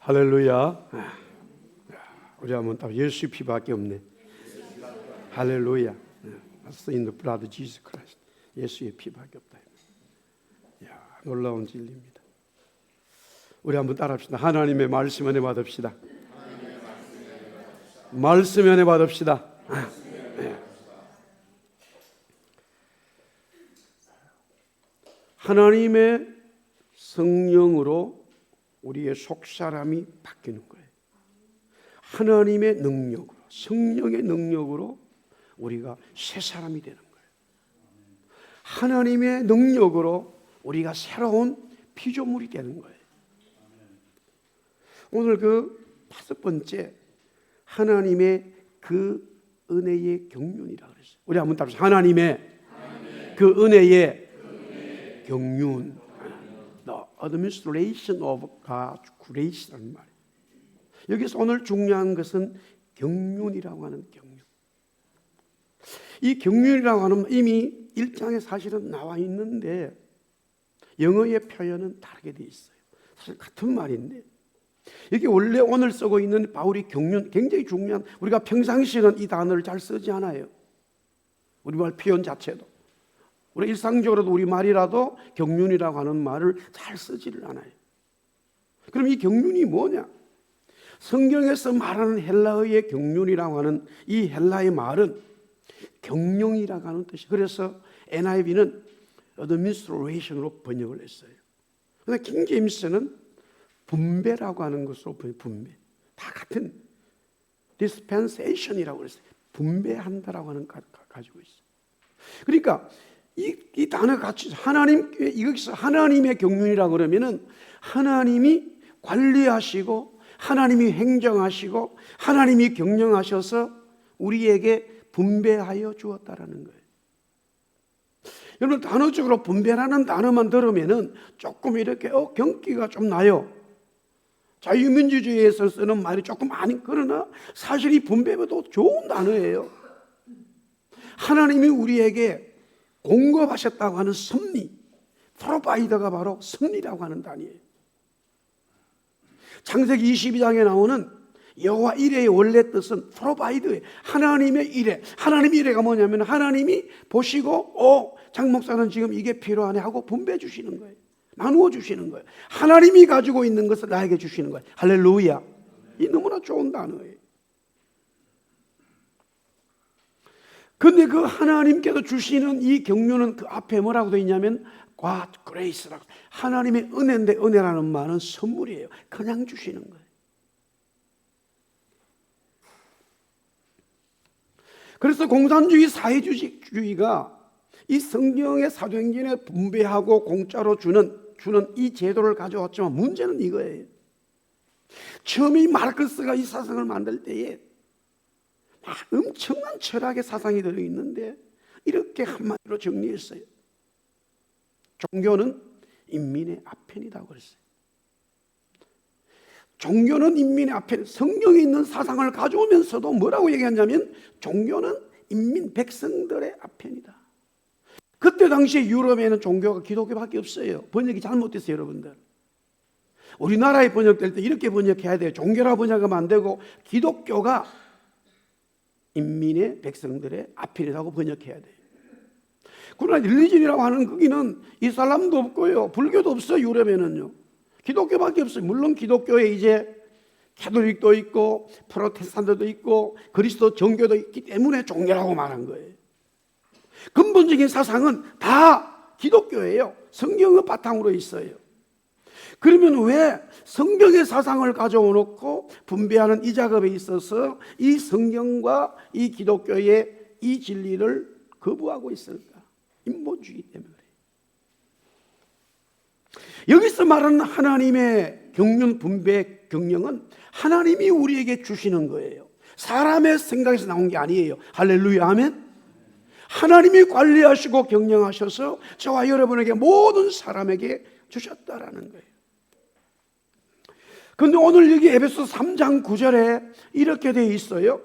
할렐루야. 우리 한번 딱 예수의 피밖에 없네. 할렐루야. That's in the blood of Jesus Christ. 예수의 피밖에 없다. 야, 놀라운 진리입니다. 우리 한번 따라합시다. 하나님의 말씀 은혜 받읍시다. 말씀 은혜 받읍시다. 하나님의 성령으로 우리의 속사람이 바뀌는 거예요. 하나님의 능력으로, 성령의 능력으로 우리가 새 사람이 되는 거예요. 하나님의 능력으로 우리가 새로운 피조물이 되는 거예요. 오늘 그 5번째 하나님의 그 은혜의 경륜이라고 그랬어요. 우리 한번 따라서 하나님의 그 은혜의 경륜, The administration of God's grace라는 말이에요. 여기서 오늘 중요한 것은 경륜이라고 하는 경륜. 이 경륜이라고 하는 이미 1장에 사실은 나와 있는데 영어의 표현은 다르게 되어 있어요. 사실 같은 말인데 여기 원래 오늘 쓰고 있는 바울이 경륜, 굉장히 중요한, 우리가 평상시에는 이 단어를 잘 쓰지 않아요. 우리말 표현 자체도. 우리 일상적으로도 우리말이라도 경륜이라고 하는 말을 잘 쓰지를 않아요. 그럼 이 경륜이 뭐냐? 성경에서 말하는 헬라어의 경륜이라고 하는 이 헬라의 말은 경영이라고 하는 뜻이, 그래서 NIV는 administration으로 번역을 했어요. 그런데 킹 제임스는 분배라고 하는 것으로 분배, 다 같은 dispensation이라고 했어요. 분배한다라고 하는 가지고 있어요. 그러니까 이 단어 같이 하나님, 여기서 하나님의 경륜이라고 그러면은 하나님이 관리하시고 하나님이 행정하시고 하나님이 경영하셔서 우리에게 분배하여 주었다라는 거예요. 여러분, 단어적으로 분배라는 단어만 들으면은 조금 이렇게 경기가 좀 나요. 자유민주주의에서 쓰는 말이 조금 아닌, 그러나 사실 이 분배도 좋은 단어예요. 하나님이 우리에게 공급하셨다고 하는 섭리, 프로바이더가 바로 섭리라고 하는 단위예요. 창세기 22장에 나오는 여호와 이레의 원래 뜻은 프로바이드예요. 하나님의 이레. 하나님의 이레가 뭐냐면 하나님이 보시고 장 목사는 지금 이게 필요하네 하고 분배해 주시는 거예요. 나누어 주시는 거예요. 하나님이 가지고 있는 것을 나에게 주시는 거예요. 할렐루야. 이 너무나 좋은 단어예요. 근데 그 하나님께서 주시는 이 경륜은 그 앞에 뭐라고 되어 있냐면 God grace라고. 하나님의 은혜인데, 은혜라는 말은 선물이에요. 그냥 주시는 거예요. 그래서 공산주의, 사회주의가 이 성경의 사도행전에 분배하고 공짜로 주는 이 제도를 가져왔지만 문제는 이거예요. 처음에 마르크스가 이 사상을 만들 때에 엄청난 철학의 사상이 들어있는데 이렇게 한마디로 정리했어요. 종교는 인민의 아편이라고 그랬어요. 종교는 인민의 아편. 성경에 있는 사상을 가져오면서도 뭐라고 얘기하냐면 종교는 인민 백성들의 아편이다. 그때 당시에 유럽에는 종교가 기독교밖에 없어요. 번역이 잘못됐어요, 여러분들. 우리나라에 번역될 때 이렇게 번역해야 돼요. 종교라 번역하면 안 되고 기독교가 인민의 백성들의 아편이라고 번역해야 돼요. 그러나 릴리전이라고 하는 거기는 이슬람도 없고요, 불교도 없어요. 유럽에는요, 기독교밖에 없어요. 물론 기독교에 이제 캐톨릭도 있고 프로테스탄트도 있고 그리스도 정교도 있기 때문에 종교라고 말한 거예요. 근본적인 사상은 다 기독교예요. 성경의 바탕으로 있어요. 그러면 왜 성경의 사상을 가져오 놓고 분배하는 이 작업에 있어서 이 성경과 이 기독교의 이 진리를 거부하고 있을까? 인본주의 때문에 그래요. 여기서 말하는 하나님의 경륜, 분배, 경영은 하나님이 우리에게 주시는 거예요. 사람의 생각에서 나온 게 아니에요. 할렐루야, 아멘. 하나님이 관리하시고 경영하셔서 저와 여러분에게, 모든 사람에게 주셨다라는 거예요. 그런데 오늘 여기 에베소 3장 9절에 이렇게 되어 있어요.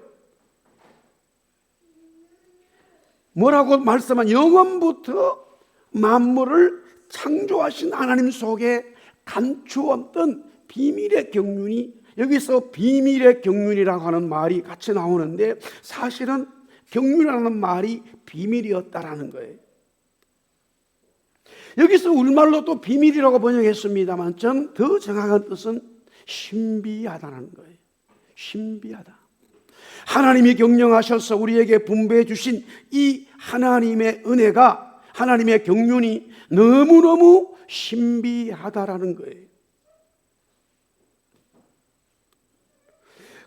뭐라고 말씀한, 영원부터 만물을 창조하신 하나님 속에 감추었던 비밀의 경륜이, 여기서 비밀의 경륜이라고 하는 말이 같이 나오는데 사실은 경륜이라는 말이 비밀이었다라는 거예요. 여기서 우리말로 또 비밀이라고 번역했습니다만 전 더 정확한 뜻은 신비하다는 거예요. 신비하다. 하나님이 경영하셔서 우리에게 분배해 주신 이 하나님의 은혜가, 하나님의 경륜이 너무너무 신비하다라는 거예요.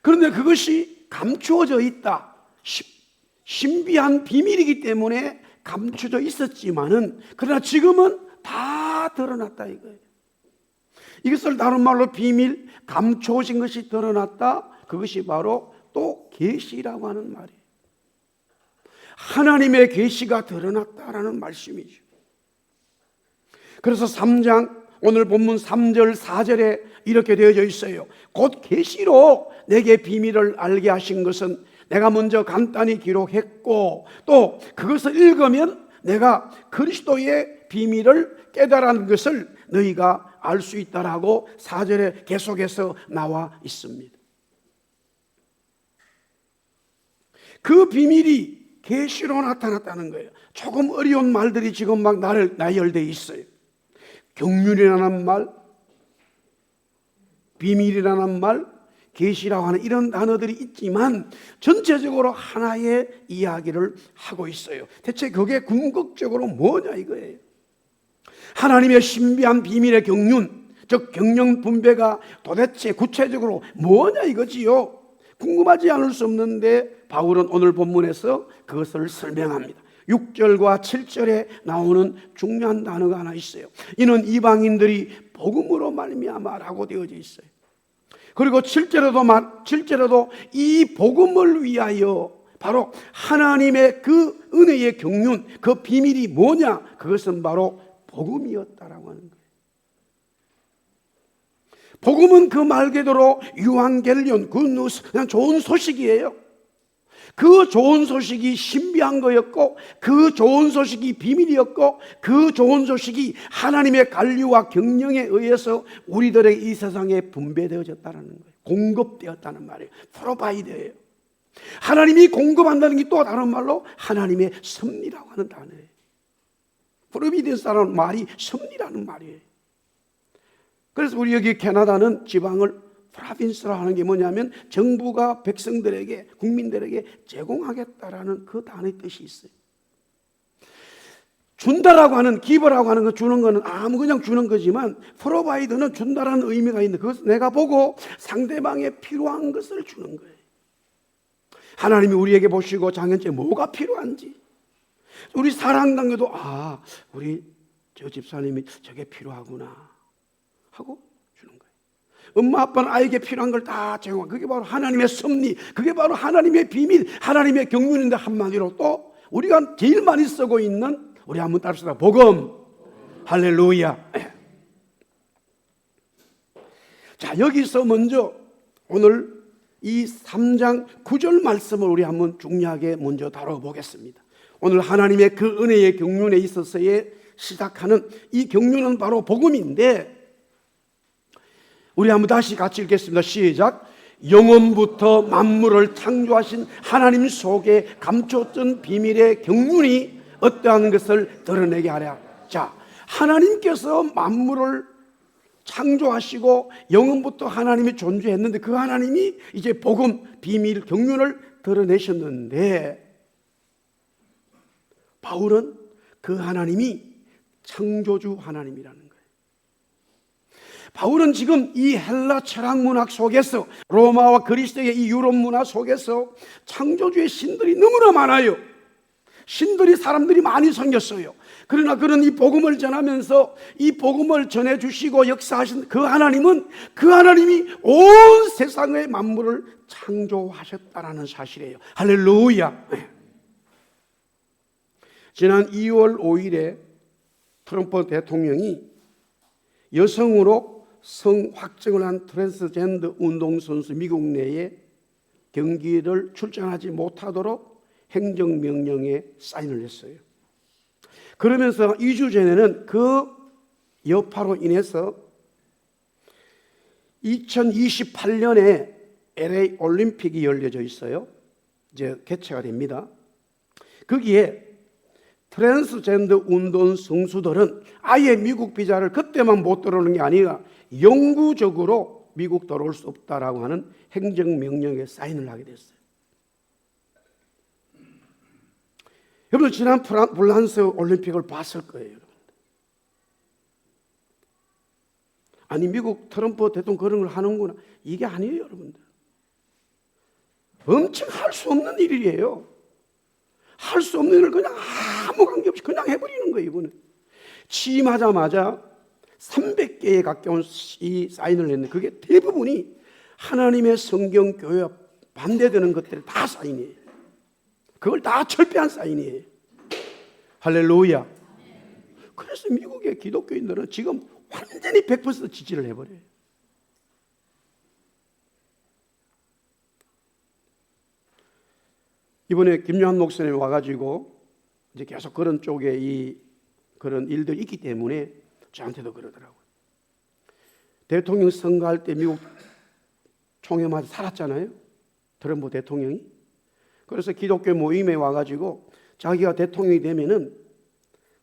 그런데 그것이 감추어져 있다. 신비한 비밀이기 때문에 감춰져 있었지만은 그러나 지금은 다 드러났다 이거예요. 이것을 다른 말로 비밀, 감춰진 것이 드러났다. 그것이 바로 또 계시라고 하는 말이에요. 하나님의 계시가 드러났다라는 말씀이죠. 그래서 3장 오늘 본문 3절 4절에 이렇게 되어져 있어요. 곧 계시로 내게 비밀을 알게 하신 것은 내가 먼저 간단히 기록했고 또 그것을 읽으면 내가 그리스도의 비밀을 깨달은 것을 너희가 알 수 있다라고 4절에 계속해서 나와 있습니다. 그 비밀이 계시로 나타났다는 거예요. 조금 어려운 말들이 지금 막 나열되어 있어요. 경륜이라는 말, 비밀이라는 말, 계시라고 하는 이런 단어들이 있지만 전체적으로 하나의 이야기를 하고 있어요. 대체 그게 궁극적으로 뭐냐 이거예요. 하나님의 신비한 비밀의 경륜, 즉 경영 분배가 도대체 구체적으로 뭐냐 이거지요. 궁금하지 않을 수 없는데 바울은 오늘 본문에서 그것을 설명합니다. 6절과 7절에 나오는 중요한 단어가 하나 있어요. 이는 이방인들이 복음으로 말미암아라고 되어져 있어요. 그리고 7절에도 이 복음을 위하여 바로 하나님의 그 은혜의 경륜, 그 비밀이 뭐냐? 그것은 바로 복음이었다라고 하는 거예요. 복음은 그 말 그대로 유앙겔리온, 굿뉴스, 그냥 좋은 소식이에요. 그 좋은 소식이 신비한 거였고 그 좋은 소식이 비밀이었고 그 좋은 소식이 하나님의 관리와 경영에 의해서 우리들에게 이 세상에 분배되어졌다는 거예요. 공급되었다는 말이에요. 프로바이드예요. 하나님이 공급한다는 게 또 다른 말로 하나님의 섭리라고 하는 단어예요. 프로비던스라는 말이 섭리라는 말이에요. 그래서 우리 여기 캐나다는 지방을 프로빈스라고 하는 게 뭐냐면 정부가 백성들에게, 국민들에게 제공하겠다라는 그 단어의 뜻이 있어요. 준다라고 하는, 기버라고 하는 거, 주는 거는 아무 그냥 주는 거지만 프로바이드는 준다라는 의미가 있는데 그것을 내가 보고 상대방의 필요한 것을 주는 거예요. 하나님이 우리에게 보시고 장현재 뭐가 필요한지, 우리 사랑관계도 우리 저 집사님이 저게 필요하구나 하고 주는 거예요. 엄마 아빠는 아이에게 필요한 걸 다 제공하고, 그게 바로 하나님의 섭리, 그게 바로 하나님의 비밀, 하나님의 경륜인데 한마디로 또 우리가 제일 많이 쓰고 있는, 우리 한번 따라합시다. 복음. 할렐루야. 자, 여기서 먼저 오늘 이 3장 9절 말씀을 우리 한번 중요하게 먼저 다뤄보겠습니다. 오늘 하나님의 그 은혜의 경륜에 있어서의 시작하는 이 경륜은 바로 복음인데, 우리 한번 다시 같이 읽겠습니다. 시작. 영원부터 만물을 창조하신 하나님 속에 감췄던 비밀의 경륜이 어떠한 것을 드러내게 하랴. 자, 하나님께서 만물을 창조하시고 영원부터 하나님이 존재했는데 그 하나님이 이제 복음, 비밀, 경륜을 드러내셨는데, 바울은 그 하나님이 창조주 하나님이라는 거예요. 바울은 지금 이 헬라 철학 문학 속에서, 로마와 그리스의 이 유럽 문화 속에서 창조주의 신들이 너무나 많아요. 신들이, 사람들이 많이 생겼어요. 그러나 그런 이 복음을 전하면서 이 복음을 전해주시고 역사하신 그 하나님은, 그 하나님이 온 세상의 만물을 창조하셨다라는 사실이에요. 할렐루야. 지난 2월 5일에 트럼프 대통령이 여성으로 성 확정을 한 트랜스젠더 운동선수 미국 내에 경기를 출전하지 못하도록 행정명령에 사인을 했어요. 그러면서 2주 전에는 그 여파로 인해서 2028년에 LA 올림픽이 열려져 있어요. 이제 개최가 됩니다. 거기에 트랜스젠더 운동 선수들은 아예 미국 비자를 그때만 못 들어오는 게 아니라 영구적으로 미국 들어올 수 없다라고 하는 행정명령에 사인을 하게 됐어요. 여러분 지난 프랑스 올림픽을 봤을 거예요. 여러분. 아니 미국 트럼프 대통령 그런 걸 하는구나. 이게 아니에요 여러분들. 엄청 할 수 없는 일이에요. 할 수 없는 일을 그냥 아무 관계없이 그냥 해버리는 거예요. 이거는 취임하자마자 300개에 가까운 이 사인을 했는데 그게 대부분이 하나님의 성경 교회와 반대되는 것들이 다 사인이에요. 그걸 다 철폐한 사인이에요. 할렐루야. 그래서 미국의 기독교인들은 지금 완전히 100% 지지를 해버려요. 이번에 김요한 목사님이 와가지고 이제 계속 그런 쪽에 그런 일들이 있기 때문에 저한테도 그러더라고요. 대통령 선거할 때 미국 총회 맞아 살았잖아요. 트럼프 대통령이. 그래서 기독교 모임에 와가지고 자기가 대통령이 되면은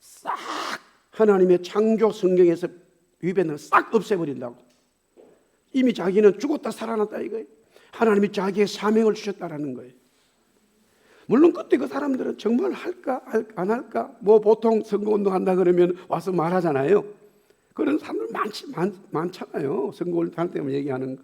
싹 하나님의 창조 성경에서 위배는 싹 없애버린다고. 이미 자기는 죽었다 살아났다 이거예요. 하나님이 자기의 사명을 주셨다라는 거예요. 물론 그때 그 사람들은 정말 할까 안 할까 뭐 보통 선거운동 한다 그러면 와서 말하잖아요. 그런 사람들 많잖아요. 선거운동 할 때만 얘기하는 거.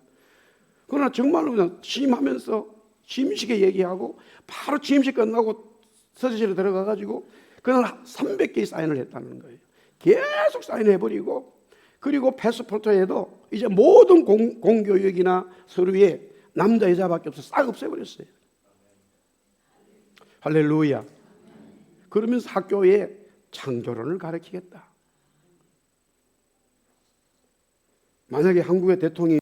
그러나 정말로 그냥 취임하면서 취임식에 얘기하고 바로 취임식 끝나고 서재실에 들어가가지고 그날 300개의 사인을 했다는 거예요. 계속 사인해버리고 그리고 패스포트에도 이제 모든 공교육이나 서류에 남자 여자밖에 없어 싹 없애버렸어요. 할렐루야. 그러면서 학교에 창조론을 가르치겠다. 만약에 한국의 대통령이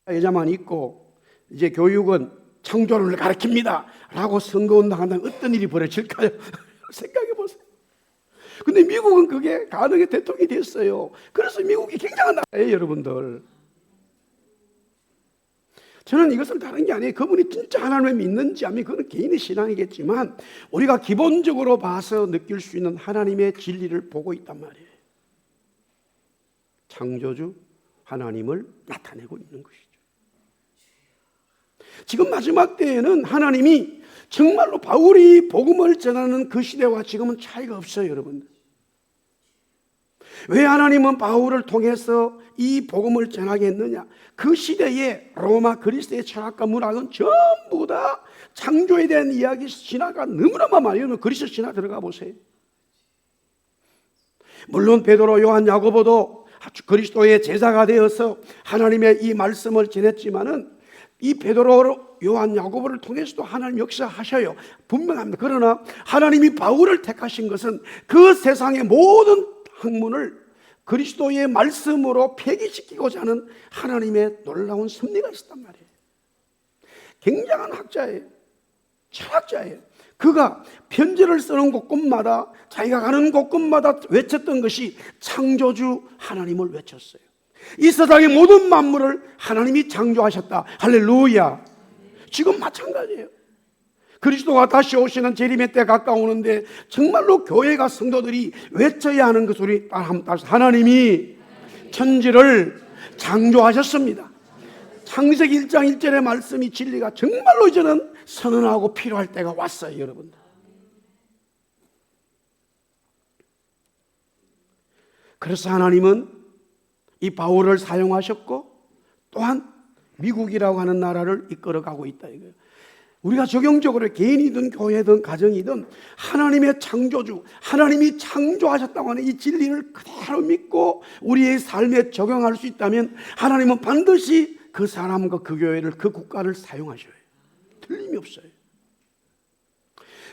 여자만 있고 이제 교육은 창조론을 가르칩니다 라고 선거운동 한다면 어떤 일이 벌어질까요? 생각해 보세요. 근데 미국은 그게 가능해 대통령이 됐어요. 그래서 미국이 굉장한 나라예요 여러분들. 저는 이것은 다른 게 아니에요. 그분이 진짜 하나님을 믿는지 아니면 그건 개인의 신앙이겠지만 우리가 기본적으로 봐서 느낄 수 있는 하나님의 진리를 보고 있단 말이에요. 창조주 하나님을 나타내고 있는 것이죠. 지금 마지막 때에는 하나님이 정말로 바울이 복음을 전하는 그 시대와 지금은 차이가 없어요 여러분들. 왜 하나님은 바울을 통해서 이 복음을 전하게 했느냐? 그 시대에 로마 그리스의 철학과 문학은 전부 다 창조에 대한 이야기 신화가 너무너무 많아요. 그리스 신화 들어가 보세요. 물론 베드로, 요한, 야고보도 그리스도의 제자가 되어서 하나님의 이 말씀을 전했지만은 이 베드로, 요한, 야고보를 통해서도 하나님 역사하셔요. 분명합니다. 그러나 하나님이 바울을 택하신 것은 그 세상의 모든 학문을 그리스도의 말씀으로 폐기시키고자 하는 하나님의 놀라운 섭리가 있었단 말이에요. 굉장한 학자예요. 철학자예요. 그가 편지를 쓰는 곳곳마다 자기가 가는 곳곳마다 외쳤던 것이 창조주 하나님을 외쳤어요. 이 세상의 모든 만물을 하나님이 창조하셨다. 할렐루야. 지금 마찬가지예요. 그리스도가 다시 오시는 재림의 때 가까우는데 정말로 교회가 성도들이 외쳐야 하는 그 소리 하나님이 천지를 창조하셨습니다. 창세기 1장 1절의 말씀이 진리가 정말로 이제는 선언하고 필요할 때가 왔어요 여러분들. 그래서 하나님은 이 바울을 사용하셨고 또한 미국이라고 하는 나라를 이끌어가고 있다 이거예요. 우리가 적용적으로 개인이든 교회든 가정이든 하나님의 창조주, 하나님이 창조하셨다고 하는 이 진리를 그대로 믿고 우리의 삶에 적용할 수 있다면 하나님은 반드시 그 사람과 그 교회를, 그 국가를 사용하셔요. 틀림이 없어요.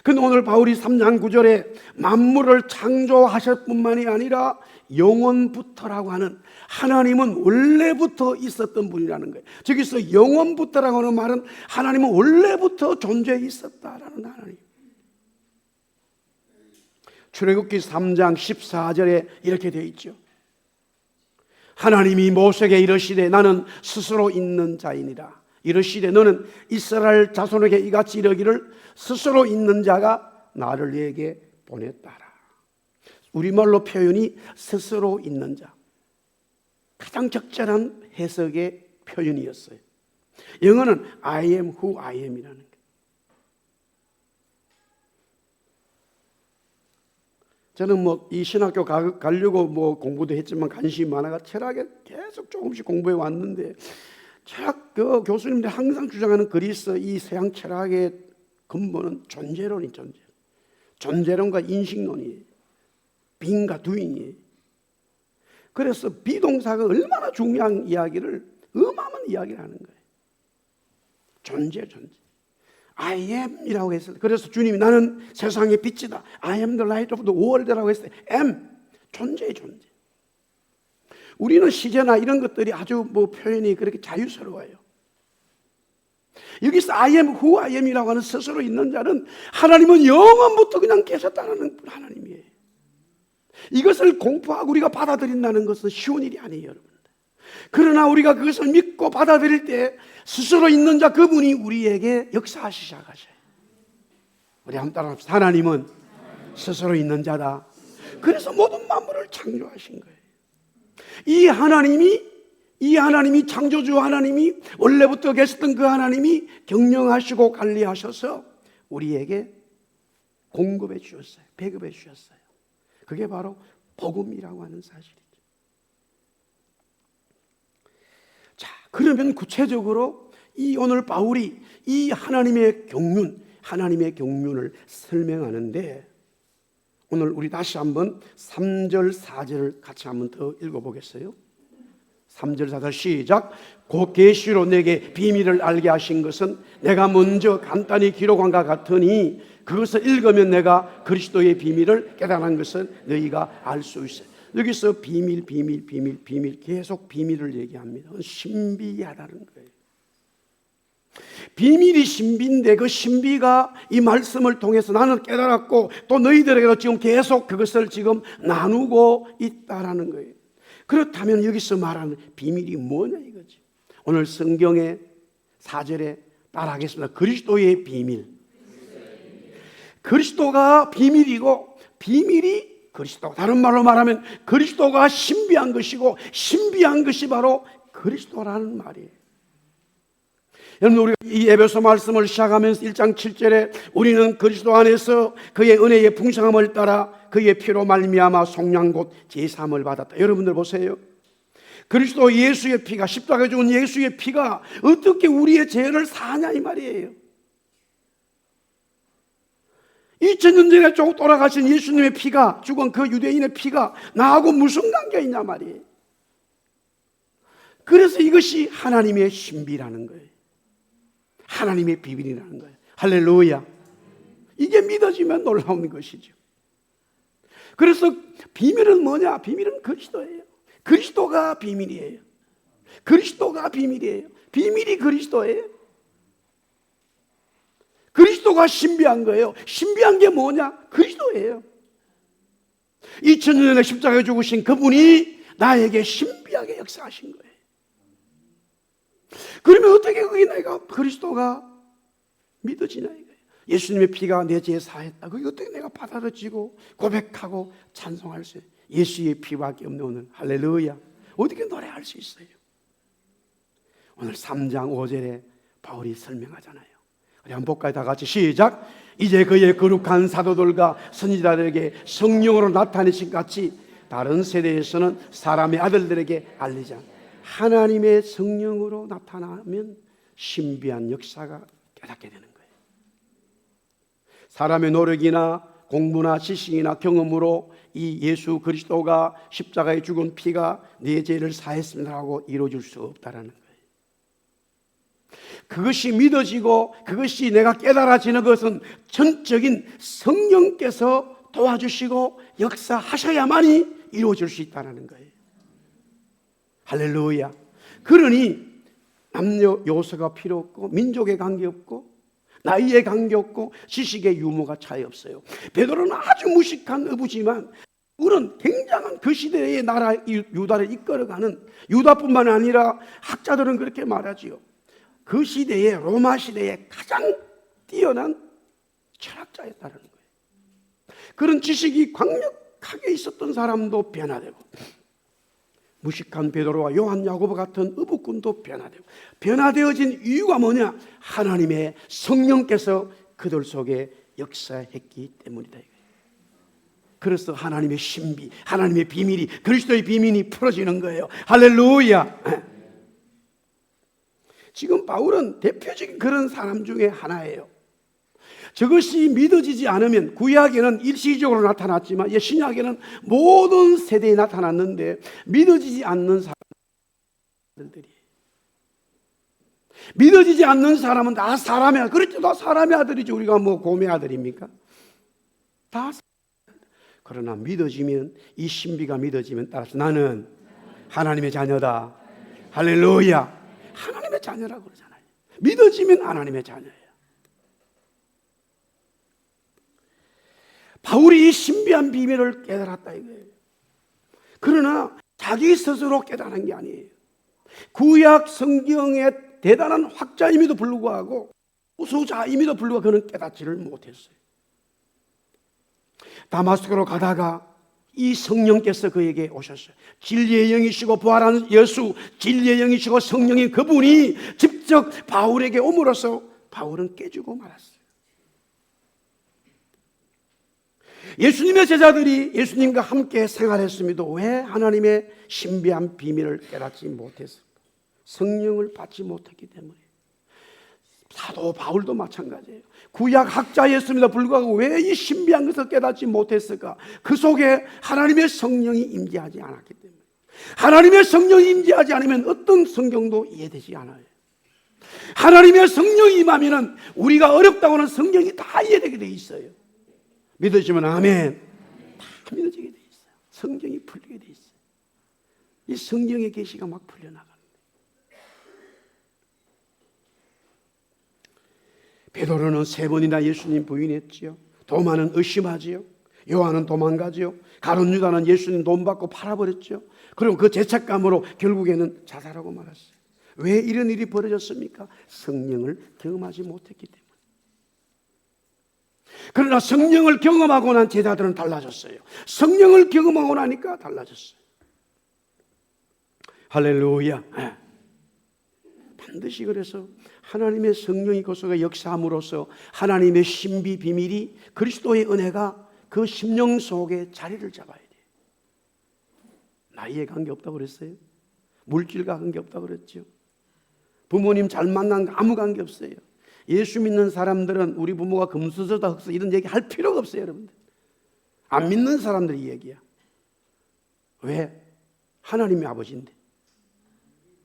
근데 오늘 바울이 3장 9절에 만물을 창조하실 뿐만이 아니라 영원부터라고 하는 하나님은 원래부터 있었던 분이라는 거예요. 저기서 영원부터라고 하는 말은 하나님은 원래부터 존재해 있었다라는 하나님. 출애굽기 3장 14절에 이렇게 되어 있죠. 하나님이 모세에게 이르시되 나는 스스로 있는 자이니라. 이르시되 너는 이스라엘 자손에게 이같이 이르기를 스스로 있는 자가 나를 네게 보냈다라. 우리말로 표현이 스스로 있는 자, 가장 적절한 해석의 표현이었어요. 영어는 I am who I am이라는 거예요. 저는 이 신학교 가려고 공부도 했지만 관심이 많아가 철학에 계속 조금씩 공부해 왔는데, 철학 교수님들 항상 주장하는 그리스 이 서양 철학의 근본은 존재론이 존재론과 인식론이에요. being과 doing이에요. 그래서 비동사가 얼마나 중요한 이야기를 어마어마한 이야기를 하는 거예요. 존재. I am이라고 했을 때, 그래서 주님이 나는 세상의 빛이다, I am the light of the world라고 했을 때 am, 존재. 우리는 시제나 이런 것들이 아주 표현이 그렇게 자유스러워요. 여기서 I am who I am이라고 하는 스스로 있는 자는 하나님은 영원부터 그냥 계셨다는 하나님이에요. 이것을 공부하고 우리가 받아들인다는 것은 쉬운 일이 아니에요, 여러분. 그러나 우리가 그것을 믿고 받아들일 때 스스로 있는 자 그분이 우리에게 역사하시기 시작하셔요. 우리 한번 따라합시다. 하나님은 스스로 있는 자다. 그래서 모든 만물을 창조하신 거예요. 이 하나님이 창조주 하나님이, 원래부터 계셨던 그 하나님이 경영하시고 관리하셔서 우리에게 공급해 주셨어요. 배급해 주셨어요. 그게 바로 복음이라고 하는 사실이죠. 자, 그러면 구체적으로 오늘 바울이 이 하나님의 경륜을 설명하는데, 오늘 우리 다시 한번 3절 4절을 같이 한번 더 읽어보겠어요. 3절 4절 시작. 곧 계시로 내게 비밀을 알게 하신 것은 내가 먼저 간단히 기록한 것 같으니 그것을 읽으면 내가 그리스도의 비밀을 깨달은 것을 너희가 알 수 있어요. 여기서 비밀 계속 비밀을 얘기합니다. 신비하다는 거예요. 비밀이 신비인데 그 신비가 이 말씀을 통해서 나는 깨달았고 또 너희들에게도 지금 계속 그것을 지금 나누고 있다라는 거예요. 그렇다면 여기서 말하는 비밀이 뭐냐 이거지. 오늘 성경의 4절에 따라하겠습니다. 그리스도의 비밀. 그리스도가 비밀이고 비밀이 그리스도. 다른 말로 말하면 그리스도가 신비한 것이고 신비한 것이 바로 그리스도라는 말이에요. 여러분, 우리가 이 에베소 말씀을 시작하면서 1장 7절에 우리는 그리스도 안에서 그의 은혜의 풍성함을 따라 그의 피로 말미암아 속량 곧 제사함을 받았다. 여러분들 보세요. 그리스도 예수의 피가, 십자가에 죽은 예수의 피가 어떻게 우리의 죄를 사하냐 이 말이에요. 2000년 전에 쭉 돌아가신 예수님의 피가, 죽은 그 유대인의 피가 나하고 무슨 관계가 있냐 말이에요. 그래서 이것이 하나님의 신비라는 거예요. 하나님의 비밀이라는 거예요. 할렐루야. 이게 믿어지면 놀라운 것이죠. 그래서 비밀은 뭐냐? 비밀은 그리스도예요. 그리스도가 비밀이에요. 그리스도가 비밀이에요. 비밀이 그리스도예요. 그리스도가 신비한 거예요. 신비한 게 뭐냐? 그리스도예요. 2000년 전에 십자가에 죽으신 그분이 나에게 신비하게 역사하신 거예요. 그러면 어떻게 그게 내가 그리스도가 믿어지냐 이거예요. 예수님의 피가 내 죄 사했다. 그게 어떻게 내가 받아들이고 고백하고 찬송할 수 있어요. 예수의 피밖에 없는 오늘 할렐루야. 어떻게 노래할 수 있어요? 오늘 3장 5절에 바울이 설명하잖아요. 우리 한번 볼까요? 다 같이 시작. 이제 그의 거룩한 사도들과 선지자들에게 성령으로 나타내신 같이 다른 세대에서는 사람의 아들들에게 알리자. 하나님의 성령으로 나타나면 신비한 역사가 깨닫게 되는 거예요. 사람의 노력이나 공부나 지식이나 경험으로 이 예수 그리스도가 십자가에 죽은 피가 내 죄를 사했습니다라고 이루어질 수 없다라는 거예요. 그것이 믿어지고 그것이 내가 깨달아지는 것은 전적인 성령께서 도와주시고 역사하셔야만이 이루어질 수 있다는 거예요. 할렐루야. 그러니 남녀 요소가 필요 없고 민족에 관계없고 나이에 관계없고 지식의 유무가 차이 없어요. 베드로는 아주 무식한 어부지만 바울은 굉장한 그 시대의 나라 유다를 이끌어가는, 유다뿐만 아니라 학자들은 그렇게 말하지요. 그 시대에, 로마 시대에 가장 뛰어난 철학자였다는 거예요. 그런 지식이 강력하게 있었던 사람도 변화되고, 무식한 베드로와 요한 야고보 같은 어부꾼도 변화되고, 변화되어진 이유가 뭐냐? 하나님의 성령께서 그들 속에 역사했기 때문이다. 그래서 하나님의 신비, 하나님의 비밀이, 그리스도의 비밀이 풀어지는 거예요. 할렐루야. 지금 바울은 대표적인 그런 사람 중에 하나예요. 저것이 믿어지지 않으면, 구약에는 일시적으로 나타났지만 신약에는 모든 세대에 나타났는데, 믿어지지 않는 사람들이, 믿어지지 않는 사람은 다 사람의 아들, 그렇죠? 다 사람의 아들이지. 우리가 뭐 곰의 아들입니까? 다. 그러나 믿어지면, 이 신비가 믿어지면 따라서 나는 하나님의 자녀다. 할렐루야. 하나님의 자녀라고 그러잖아요. 믿어지면 하나님의 자녀예요. 바울이 이 신비한 비밀을 깨달았다 이거예요. 그러나 자기 스스로 깨달은 게 아니에요. 구약 성경의 대단한 학자임에도 불구하고, 우수자임에도 불구하고 그는 깨닫지를 못했어요. 다마스크로 가다가 이 성령께서 그에게 오셨어요. 진리의 영이시고 부활한 예수, 진리의 영이시고 성령인 그분이 직접 바울에게 옴으로써 바울은 깨지고 말았어요. 예수님의 제자들이 예수님과 함께 생활했음에도 왜 하나님의 신비한 비밀을 깨닫지 못했을까? 성령을 받지 못했기 때문에. 사도 바울도 마찬가지예요. 구약 학자였음에도 불구하고 왜 이 신비한 것을 깨닫지 못했을까? 그 속에 하나님의 성령이 임재하지 않았기 때문에. 하나님의 성령이 임재하지 않으면 어떤 성경도 이해되지 않아요. 하나님의 성령이 임하면 우리가 어렵다고 하는 성경이 다 이해되게 돼 있어요. 믿으시면 아멘. 다 믿어지게 돼 있어요. 성경이 풀리게 돼 있어요. 이 성경의 계시가 막 풀려나가는 거예요. 베드로는 3번이나 예수님 부인했지요. 도마는 의심하지요. 요한은 도망가지요. 가룟 유다는 예수님 돈 받고 팔아버렸죠. 그리고 그 죄책감으로 결국에는 자살하고 말았어요. 왜 이런 일이 벌어졌습니까? 성령을 경험하지 못했기 때문에. 그러나 성령을 경험하고 난 제자들은 달라졌어요. 성령을 경험하고 나니까 달라졌어요. 할렐루야. 반드시 그래서 하나님의 성령이 그 속에 역사함으로써 하나님의 신비 비밀이, 그리스도의 은혜가 그 심령 속에 자리를 잡아야 돼요. 나이에 관계없다고 그랬어요. 물질과 관계없다고 그랬죠. 부모님 잘 만난 거 아무 관계없어요. 예수 믿는 사람들은 우리 부모가 금수저다 흑수 이런 얘기 할 필요가 없어요. 여러분들, 안 믿는 사람들이 이 얘기야. 왜? 하나님의 아버지인데.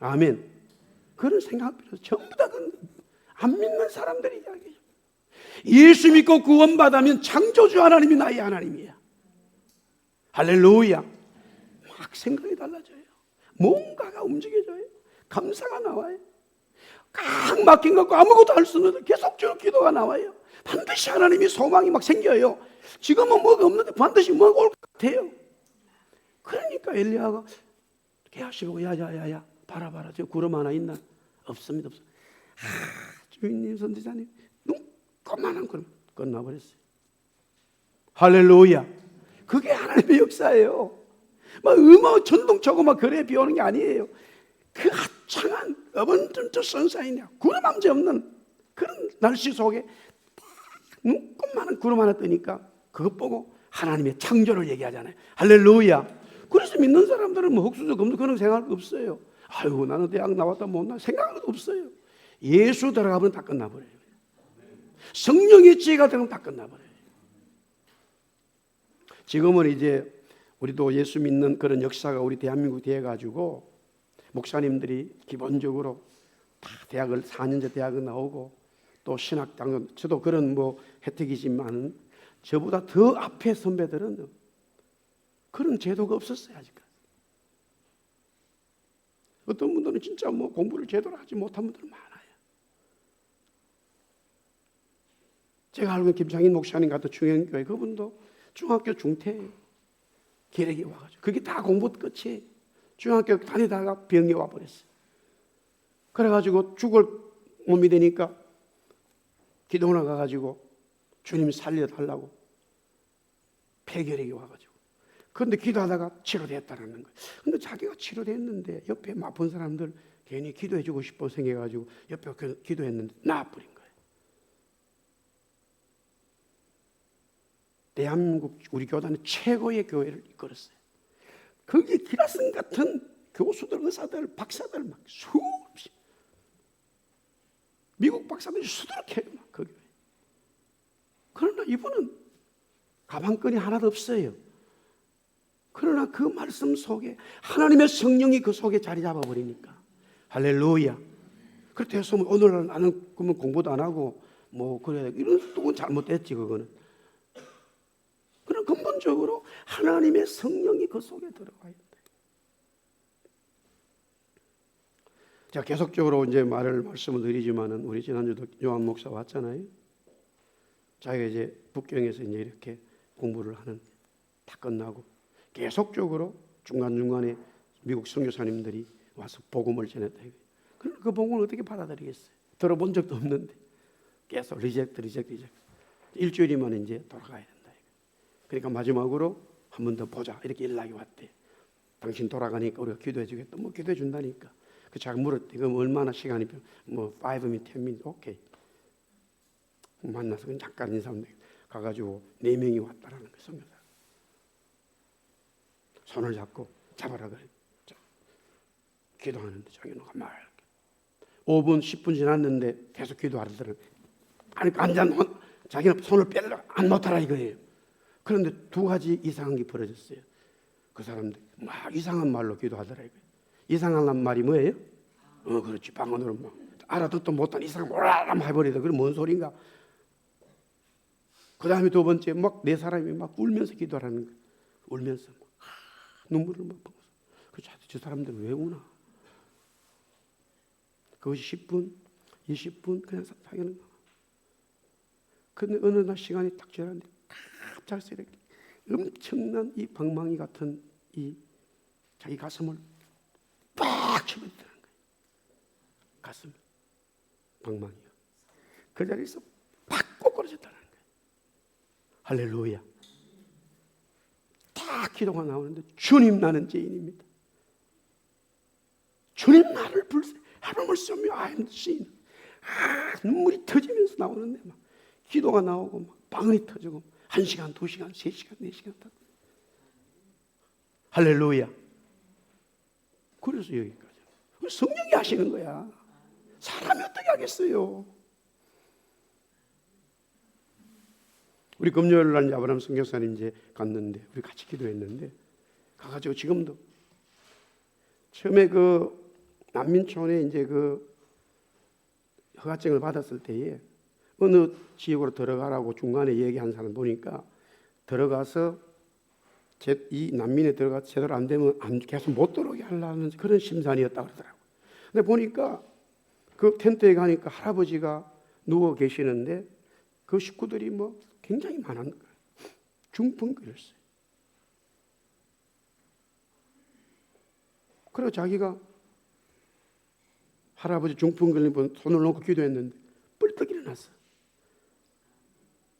아멘. 그런 생각 필요 없어요. 전부 다 안 믿는 사람들이 이야기해요. 예수 믿고 구원받으면 창조주 하나님이 나의 하나님이야. 할렐루야. 막 생각이 달라져요. 뭔가가 움직여져요. 감사가 나와요. 꽉 막힌 것 같고 아무것도 할 수 없는데 계속적으로 기도가 나와요. 반드시 하나님이 소망이 막 생겨요. 지금은 뭐가 없는데 반드시 뭐가 올 것 같아요. 그러니까 엘리야가 게하시고 야야야야 봐라 저 구름 하나 있나? 없습니다. 주인님 선지자님 눈꺼만한 구름 끝나버렸어요. 할렐루야. 그게 하나님의 역사예요. 막 음악 전동쳐고 막 거리에 비 오는 게 아니에요. 그 화창한 어번턴트 선샤인이야. 구름 한 점 없는 그런 날씨 속에 눈꽃만한 구름 하나 뜨니까 그것 보고 하나님의 창조를 얘기하잖아요. 할렐루야. 그래서 믿는 사람들은 뭐 흑수저 금수 그런 생각 없어요. 아이고 나는 대학 나왔다 못나 생각도 없어요. 예수 들어가면 다 끝나버려요. 성령의 지혜가 들어가면 다 끝나버려요. 지금은 이제 우리도 예수 믿는 그런 역사가 우리 대한민국 되어가지고 목사님들이 기본적으로 다 대학을 4년제 대학을 나오고 또 신학당, 저도 그런 뭐 혜택이지만 저보다 더 앞에 선배들은 그런 제도가 없었어요. 아직까지. 어떤 분들은 진짜 뭐 공부를 제대로 하지 못한 분들은 많아요. 제가 알고 있는 김창인 목사님 같은 중형교회 그분도 중학교 중퇴예요. 계략이 와가지고 그게 다 공부 끝이에요. 중학교 다니다가 병이 와버렸어요. 그래가지고 죽을 몸이 되니까 기도나 가가지고 주님 살려달라고 폐결핵이 와가지고, 그런데 기도하다가 치료됐다는 거예요. 근데 자기가 치료됐는데 옆에 아픈 사람들 괜히 기도해주고 싶어 생겨가지고 옆에 기도했는데 나아버린 거예요. 대한민국 우리 교단은 최고의 교회를 이끌었어요. 거기에 기라슨 같은 교수들, 의사들, 박사들 막 수없이, 미국 박사들이 수두룩해요 막 그 교회. 그러나 이분은 가방끈이 하나도 없어요. 그러나 그 말씀 속에 하나님의 성령이 그 속에 자리 잡아버리니까 할렐루야. 그렇게 해서 오늘은 나는 그러면 공부도 안 하고 뭐 그래, 이런 또 잘못됐지 그거는. 그러나 근본적으로 하나님의 성령이 그 속에 들어가야 돼. 제가 계속적으로 이제 말씀을 드리지만은 우리 지난주도 요한 목사 왔잖아요. 자기가 이제 북경에서 이제 이렇게 공부를 하는, 다 끝나고 계속적으로 중간중간에 미국 선교사님들이 와서 복음을 전했다. 그럼 그 복음을 어떻게 받아들이겠어요? 들어본 적도 없는데 계속 리젝트. 일주일이면 이제 돌아가야 된다. 그러니까 마지막으로 한 번 더 보자 이렇게 연락이 왔대. 당신 돌아가니까 우리가 기도해 주겠다. 뭐 기도해 준다니까. 그 자기 물었대. 그럼 얼마나 시간이 뭐 5min, 10min, 오케이. 만나서 그냥 잠깐 인사하면 되겠다. 가가지고 4명이 왔다라는 거예요. 선교사. 손을 잡고 잡아라 그래. 기도하는데 자기는 가만히 5분, 10분 지났는데 계속 기도하더라고요. 아니 자기는 손을 빼려고 안 못하라 이거예요. 그런데 2가지 이상한 게 벌어졌어요. 그 사람들 막 이상한 말로 기도하더라고요. 이상한 말이 뭐예요? 그렇지. 방언으로 막 알아듣도 못한 이상한 뭐라람 해버리다. 그럼 뭔 소린가? 그 다음에 2번째 막 4사람이 막 울면서 기도하는 거예요. 울면서 막 눈물을 막 보면서. 저 사람들은 왜 우나? 그것이 10분, 20분 그냥 사귀는 거야. 근데 어느 날 시간이 딱 지났는데 갑자기 이렇게 엄청난 이 방망이 같은 이 자기 가슴을 빡 치면더라는 거예요. 가슴 방망이가 그 자리에서 팍 꼬꾸라졌다는 거예요. 할렐루야. 딱 기도가 나오는데 주님 나는 죄인입니다. 주님 나를 하나님을 쓰며 I'm sin. 눈물이 터지면서 나오는데 막 기도가 나오고 막 방언이 터지고 1시간, 2시간, 3시간, 4시간 다. 할렐루야. 그래서 여기까지. 성령이 하시는 거야. 사람이 어떻게 하겠어요? 우리 금요일 날 아브라함 선교사님 이제 갔는데 우리 같이 기도했는데 가가지고 지금도 처음에 그 난민촌에 이제 그 허가증을 받았을 때에 어느 지역으로 들어가라고 중간에 얘기한 사람 보니까 들어가서 이 난민에 들어가서 제대로 안 되면 계속 못 들어오게 하려는 그런 심산이었다 그러더라고요. 근데 보니까 그 텐트에 가니까 할아버지가 누워 계시는데 그 식구들이 뭐 굉장히 많은 거예요. 중풍 걸렸어요. 그래서 자기가 할아버지 중풍 걸린 분 손을 놓고 기도했는데 뻘떡 일어났어.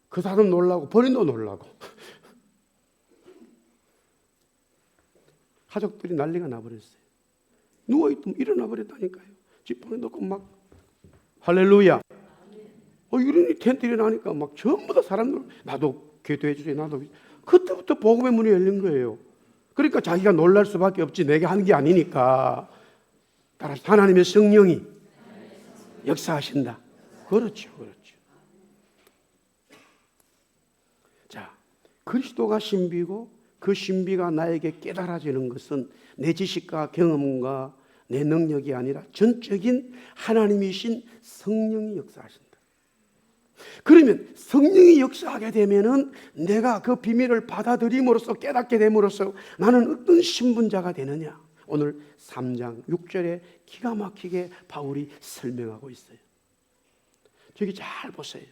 그 사람 놀라고 본인도 놀라고 가족들이 난리가 나버렸어요. 누워있으면 일어나 버렸다니까요. 지팡이 놓고 막 할렐루야. 이러니 텐트 일어나니까 막 전부 다 사람들 나도 기도해 주세요. 나도. 그때부터 복음의 문이 열린 거예요. 그러니까 자기가 놀랄 수밖에 없지. 내가 한 게 아니니까. 따라서 하나님의 성령이 역사하신다. 그렇죠. 자, 그리스도가 신비고 그 신비가 나에게 깨달아지는 것은 내 지식과 경험과 내 능력이 아니라 전적인 하나님이신 성령이 역사하신다. 그러면 성령이 역사하게 되면은 내가 그 비밀을 받아들임으로써 깨닫게 됨으로써 나는 어떤 신분자가 되느냐? 오늘 3장 6절에 기가 막히게 바울이 설명하고 있어요. 저기 잘 보세요.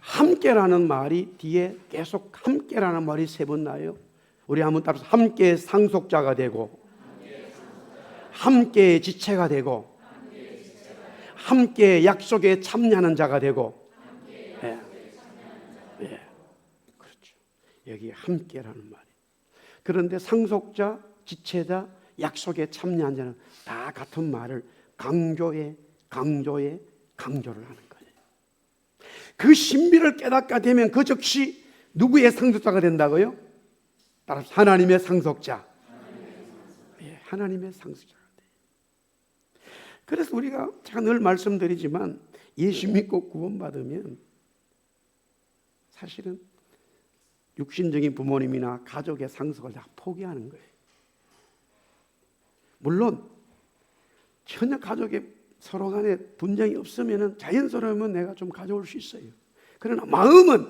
함께라는 말이 뒤에 계속 함께라는 말이 3번 나요. 우리 한번 따라서 함께 상속자가 되고, 함께 지체가 되고, 함께 약속에 참여하는 자가 되고. 네. 네. 그렇죠. 여기 함께라는 말이. 그런데 상속자, 지체자, 약속에 참여한 자는 다 같은 말을 강조를 하는 거예요. 그 신비를 깨닫게 되면 그 즉시 누구의 상속자가 된다고요? 따라서 하나님의 상속자. 예, 하나님의 상속자가 돼요. 그래서 제가 늘 말씀드리지만 예수 믿고 구원받으면 사실은 육신적인 부모님이나 가족의 상속을 다 포기하는 거예요. 물론 전혀 가족의 서로 간에 분쟁이 없으면 자연스러우면 내가 좀 가져올 수 있어요. 그러나 마음은,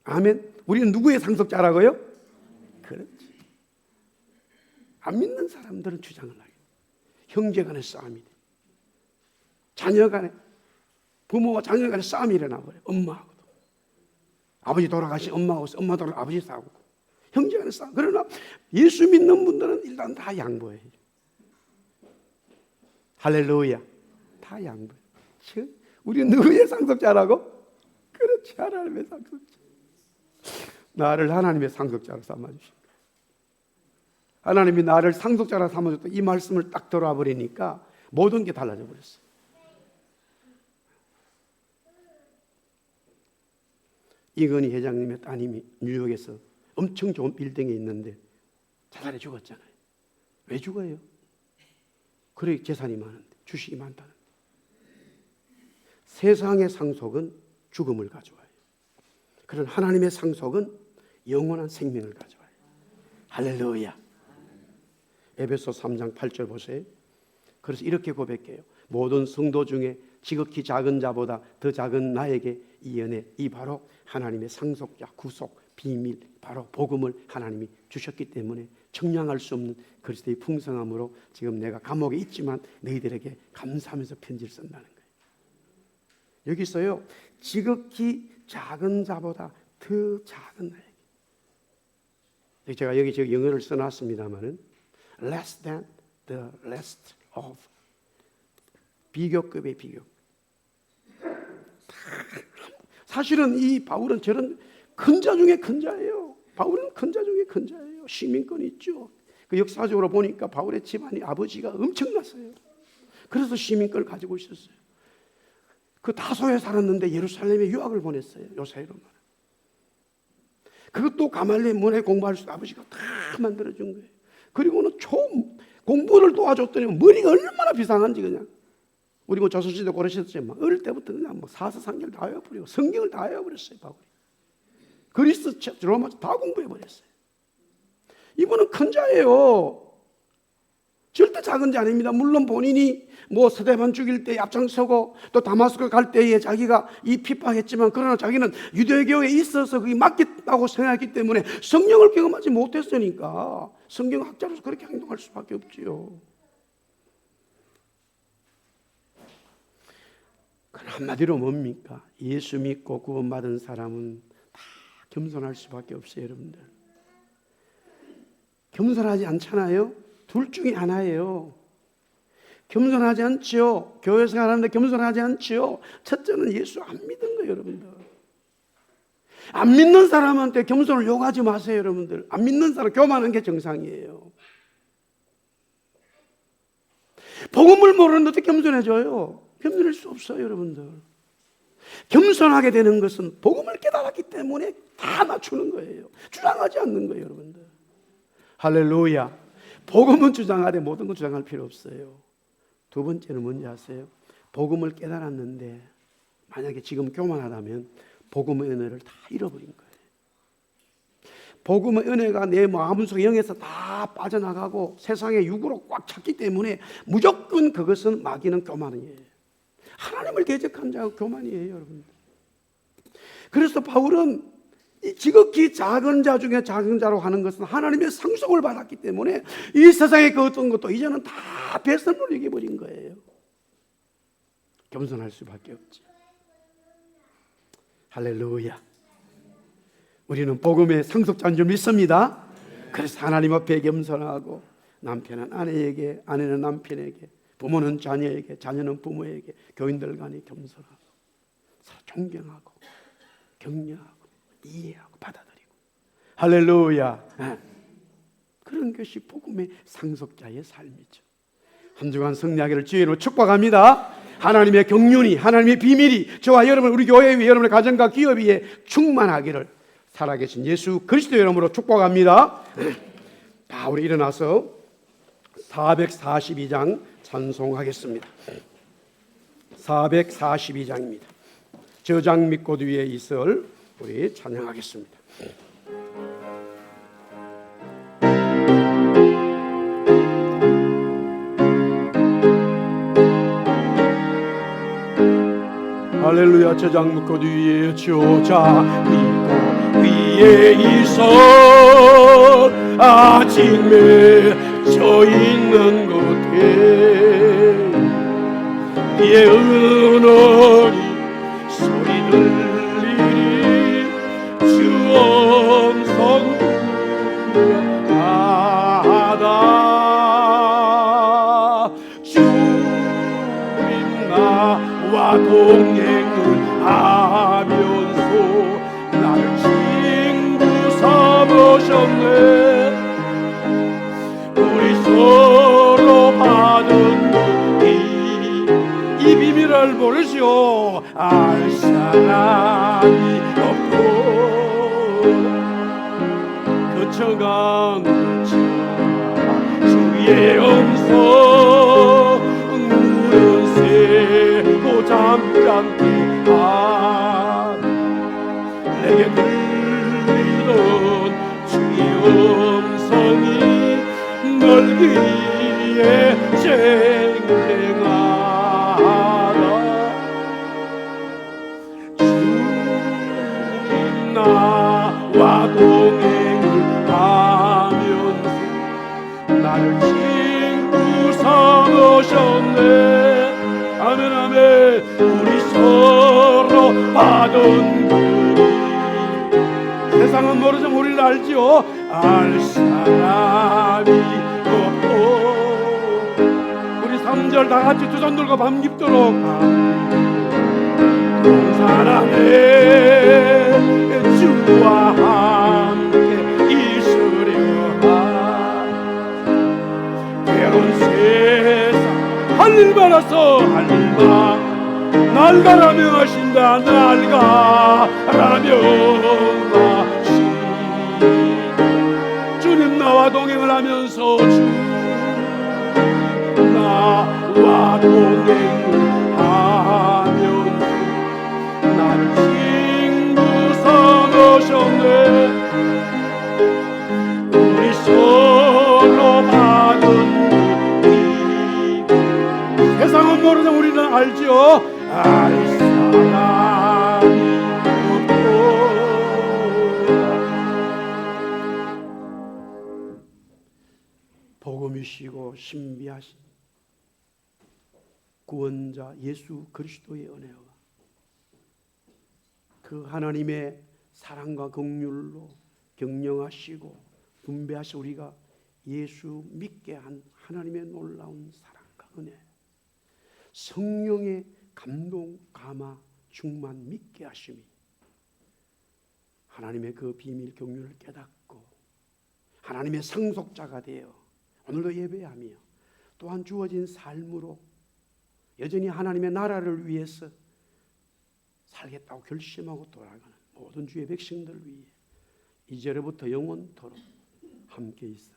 아멘, 우리는 누구의 상속자라고요? 그렇지. 안 믿는 사람들은 주장을 하게. 형제 간의 싸움이 돼. 자녀 간에, 부모와 자녀 간의 싸움이 일어나 버려요. 엄마하고도. 아버지 돌아가신 엄마하고 엄마 돌아가신 아버지 싸우고. 형제 간의 싸움. 그러나 예수 믿는 분들은 일단 다 양보해요. 할렐루야. 다 양보해요. 우리는 누구의 상속자라고? 그렇지. 하나님의 상속자. 나를 하나님의 상속자로 삼아주신 거예요. 하나님이 나를 상속자로 삼아줬다. 이 말씀을 딱 들어와 버리니까 모든 게 달라져 버렸어요. 이건희 회장님의 따님이 뉴욕에서 엄청 좋은 빌딩에 있는데 자살해 죽었잖아요. 왜 죽어요? 그래 재산이 많은데, 주식이 많다는데. 세상의 상속은 죽음을 가져와요. 그런 하나님의 상속은 영원한 생명을 가져와요. 할렐루야. 에베소 3장 8절 보세요. 그래서 이렇게 고백해요. 모든 성도 중에 지극히 작은 자보다 더 작은 나에게 이 은혜, 이 바로 하나님의 상속자, 구속, 비밀, 바로 복음을 하나님이 주셨기 때문에 청량할 수 없는 그리스도의 풍성함으로 지금 내가 감옥에 있지만 너희들에게 감사하면서 편지를 쓴다는 거예요. 여기 있어요. 지극히 작은 자보다 더 작은 나에게. 제가 여기 영어를 써놨습니다만은 less than the least of. 비교급의 비교. 사실은 이 바울은 저런 큰 자 중에 큰 자예요. 바울은 큰 자 중에 큰 자예요. 시민권이 있죠. 그 역사적으로 보니까 바울의 집안이 아버지가 엄청났어요. 그래서 시민권을 가지고 있었어요. 그 다소에 살았는데 예루살렘에 유학을 보냈어요. 요사이로 말하면. 그것도 가말리엘 문에 공부할 수 있는 아버지가 다 만들어준 거예요. 그리고는 공부를 도와줬더니 머리가 얼마나 비상한지 그냥. 우리 조선시대 고려시대지만 어릴 때부터 그냥 사서상계를 다 외워버리고 성경을 다 외워버렸어요. 바울이. 그리스, 로마 다 공부해버렸어요. 이분은 큰 자예요. 절대 작은 자 아닙니다. 물론 본인이 스데반 죽일 때 앞장서고 또 다마스크 갈 때에 자기가 이 핍박했지만 그러나 자기는 유대교에 있어서 그게 맞겠다고 생각했기 때문에 성령을 경험하지 못했으니까 성경학자로서 그렇게 행동할 수밖에 없지요. 한마디로 뭡니까? 예수 믿고 구원받은 사람은 다 겸손할 수밖에 없어요, 여러분들. 겸손하지 않잖아요? 둘 중에 하나예요. 겸손하지 않지요. 교회 생활하는데 겸손하지 않지요. 첫째는 예수 안 믿은 거예요, 여러분들. 안 믿는 사람한테 겸손을 요구하지 마세요, 여러분들. 안 믿는 사람 교만한 게 정상이에요. 복음을 모르는데 어떻게 겸손해져요? 겸손할 수 없어요, 여러분들. 겸손하게 되는 것은 복음을 깨달았기 때문에 다 맞추는 거예요. 주장하지 않는 거예요, 여러분들. 할렐루야. 복음은 주장하되 모든 건 주장할 필요 없어요. 두 번째는 뭔지 아세요? 복음을 깨달았는데 만약에 지금 교만하다면 복음의 은혜를 다 잃어버린 거예요. 복음의 은혜가 내 마음속 영에서 다 빠져나가고 세상의 육으로 꽉 찼기 때문에 무조건 그것은 마귀는 교만이에요. 하나님을 대적한 자가 교만이에요, 여러분. 그래서 바울은 이 지극히 작은 자 중에 작은 자로 하는 것은 하나님의 상속을 받았기 때문에 이 세상의 그 어떤 것도 이제는 다 배설물로 여겨버린 거예요. 겸손할 수밖에 없지. 할렐루야. 우리는 복음의 상속자인 줄 믿습니다. 그래서 하나님 앞에 겸손하고 남편은 아내에게, 아내는 남편에게, 부모는 자녀에게, 자녀는 부모에게, 교인들 간에 겸손하고 서로 존경하고 격려하고 이해하고 받아들이고. 할렐루야. 그런 것이 복음의 상속자의 삶이죠. 한 주간 승리하기를 주의 이름으로 축복합니다. 하나님의 경륜이, 하나님의 비밀이 저와 여러분, 우리 교회 위 여러분의 가정과 기업 위에 충만하기를 살아계신 예수 그리스도의 이름으로 축복합니다. 다 우리 일어나서 442장 찬송하겠습니다. 442장입니다. 저장 밑꽃 위에 있을 우리 찬양하겠습니다. 할렐루야. 저장 묶고 위에 저장 묶고 위에 있어 아직 맺혀 있는 곳에 이에 은원이 소리 들리니 주 음성 하다 주님 나와 동행을 하면서 나를 친구 삼으셨네. 우리 서로 받은 이 비밀을 모르시오. 알 사람이 없고 거쳐간 주의 음성 우는 새고 잠잠케 내게 들리던 주의 음성이 멀기에 쟁쟁하다. 주님 나와 동행을 하면서 나를 친구 삼으셨네. 아멘 아멘. 우리 서로 받은 분이 세상은 모르지만 우리를 알지요. 알 사람이 없고. 우리 3절 다 같이 두 손 들고 밤 깊도록 동사랑해 주와 함께 있으려나. 괴로운 세상 할 일 많아서 할 일만 날가라며 하신다. 날가라며 하신 주님 나와 동행을 하면서 주 나와 동행을 하면서 나를 친구 삼으셨네. 우리 서로 받은 세상은 모르는 우리는 알죠. 알 사람이 없고. 복음이시고 신비하신 구원자 예수 그리스도의 은혜와 그 하나님의 사랑과 긍휼로 경영하시고 분배하시 우리가 예수 믿게 한 하나님의 놀라운 사랑과 은혜, 성령의 감동, 감화, 충만 믿게 하심이 하나님의 그 비밀 경륜을 깨닫고 하나님의 상속자가 되어 오늘도 예배하며 또한 주어진 삶으로 여전히 하나님의 나라를 위해서 살겠다고 결심하고 돌아가는 모든 주의 백성들 위해 이제로부터 영원토록 함께 있을